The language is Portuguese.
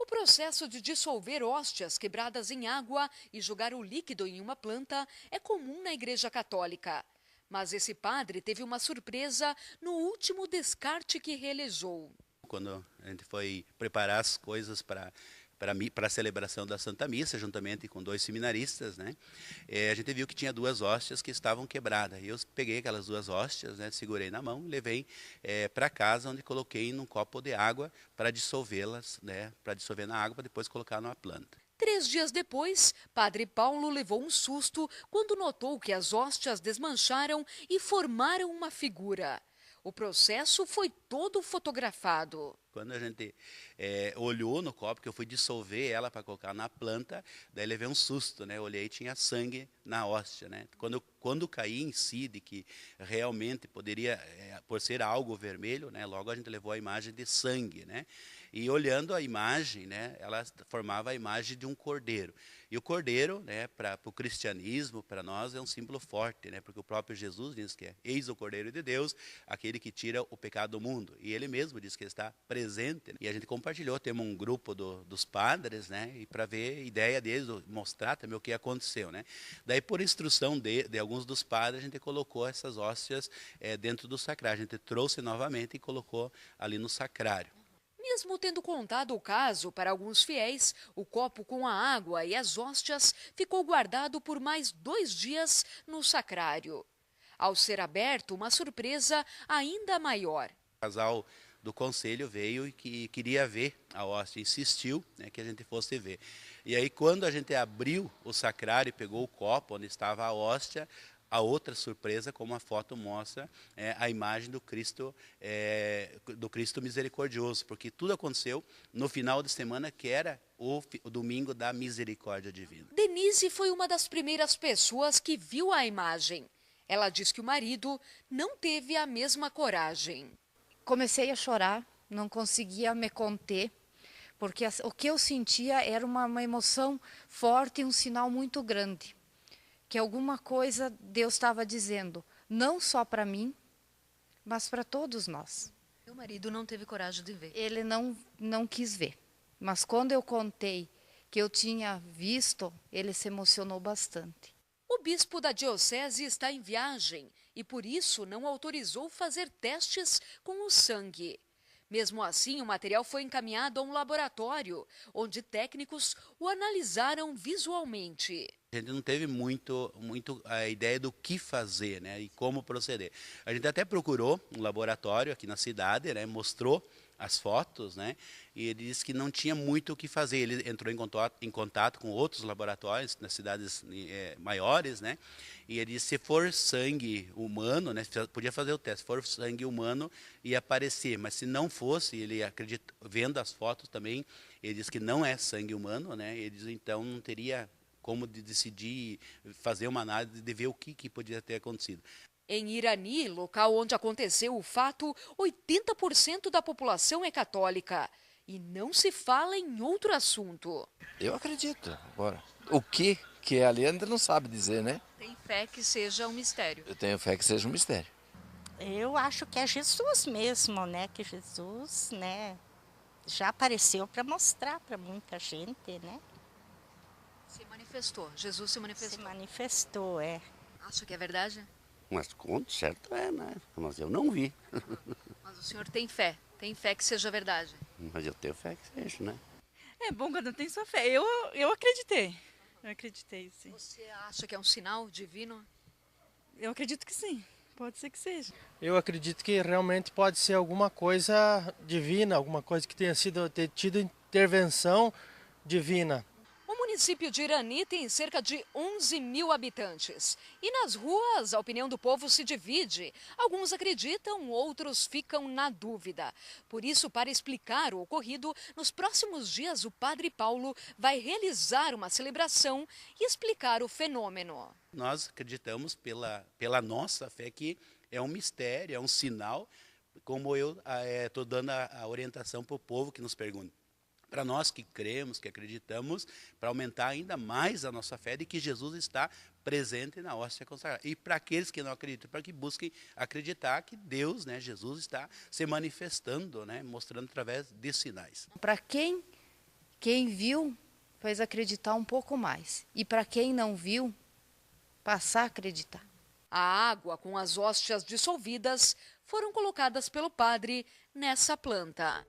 processo de dissolver hóstias quebradas em água e jogar o líquido em uma planta é comum na Igreja Católica. Mas esse padre teve uma surpresa no último descarte que realizou. Quando a gente foi preparar as coisas para a celebração da Santa Missa, juntamente com 2 seminaristas, né? A gente viu que tinha 2 hóstias que estavam quebradas. E eu peguei aquelas 2 hóstias, né? Segurei na mão e levei para casa, onde coloquei num copo de água para dissolvê-las, né? Para dissolver na água, para depois colocar numa planta. 3 dias depois, Padre Paulo levou um susto quando notou que as hóstias desmancharam e formaram uma figura. O processo foi todo fotografado. Quando a gente olhou no copo, que eu fui dissolver ela para colocar na planta, daí levei um susto, né? Olhei e tinha sangue na hóstia, né? Quando caí em si de que realmente poderia, por ser algo vermelho, né? Logo a gente levou a imagem de sangue, né? E olhando a imagem, né? Ela formava a imagem de um cordeiro. E o cordeiro, né? Para o cristianismo, para nós, é um símbolo forte, né? Porque o próprio Jesus diz que é eis o Cordeiro de Deus, aquele que tira o pecado do mundo. E ele mesmo diz que está presente. E a gente compartilhou, temos um grupo dos padres, né? E para ver a ideia deles, mostrar também o que aconteceu, né? Daí, por instrução de alguns dos padres, a gente colocou essas hóstias dentro do sacrário. A gente trouxe novamente e colocou ali no sacrário. Mesmo tendo contado o caso para alguns fiéis, o copo com a água e as hóstias ficou guardado por mais 2 dias no sacrário. Ao ser aberto, uma surpresa ainda maior. O casal do conselho veio e que queria ver a hóstia, insistiu, né, que a gente fosse ver. E aí, quando a gente abriu o sacrário e pegou o copo onde estava a hóstia, a outra surpresa, como a foto mostra, a imagem do Cristo misericordioso, porque tudo aconteceu no final de semana, que era o domingo da misericórdia divina. Denise foi uma das primeiras pessoas que viu a imagem. Ela diz que o marido não teve a mesma coragem. Comecei a chorar, não conseguia me conter, porque o que eu sentia era uma emoção forte e um sinal muito grande. Que alguma coisa Deus estava dizendo, não só para mim, mas para todos nós. Meu marido não teve coragem de ver. Ele não quis ver, mas quando eu contei que eu tinha visto, ele se emocionou bastante. O bispo da diocese está em viagem e por isso não autorizou fazer testes com o sangue. Mesmo assim, o material foi encaminhado a um laboratório, onde técnicos o analisaram visualmente. A gente não teve muito a ideia do que fazer, né, e como proceder. A gente até procurou um laboratório aqui na cidade, né, mostrou as fotos, né, e ele disse que não tinha muito o que fazer. Ele entrou em contato com outros laboratórios nas cidades maiores, né, e ele disse se for sangue humano, né, podia fazer o teste, se for sangue humano ia aparecer, mas se não fosse, ele acredita, vendo as fotos também, ele disse que não é sangue humano, né, ele diz então não teria como de decidir fazer uma análise de ver o que podia ter acontecido. Em Irani, local onde aconteceu o fato, 80% da população é católica. E não se fala em outro assunto. Eu acredito. Agora, o que é ali ainda não sabe dizer, né? Tem fé que seja um mistério. Eu tenho fé que seja um mistério. Eu acho que é Jesus mesmo, né? Que Jesus, né, já apareceu para mostrar para muita gente, né? Se manifestou, Jesus se manifestou. Se manifestou, é. Acha que é verdade? Mas com certo né? Mas eu não vi. Mas o senhor tem fé que seja verdade. Mas eu tenho fé que seja, né? É bom quando tem sua fé. Eu acreditei. Eu acreditei, sim. Você acha que é um sinal divino? Eu acredito que sim. Pode ser que seja. Eu acredito que realmente pode ser alguma coisa divina, alguma coisa que tenha tido intervenção divina. O município de Irani tem cerca de 11 mil habitantes. E nas ruas, a opinião do povo se divide. Alguns acreditam, outros ficam na dúvida. Por isso, para explicar o ocorrido, nos próximos dias o Padre Paulo vai realizar uma celebração e explicar o fenômeno. Nós acreditamos pela nossa fé que é um mistério, é um sinal, como eu estou dando a orientação para o povo que nos pergunta. Para nós que cremos, que acreditamos, para aumentar ainda mais a nossa fé de que Jesus está presente na hóstia consagrada. E para aqueles que não acreditam, para que busquem acreditar que Deus, né, Jesus está se manifestando, né, mostrando através de sinais. Para quem Quem viu faz acreditar um pouco mais. E para quem não viu, passar a acreditar. A água com as hóstias dissolvidas foram colocadas pelo padre nessa planta.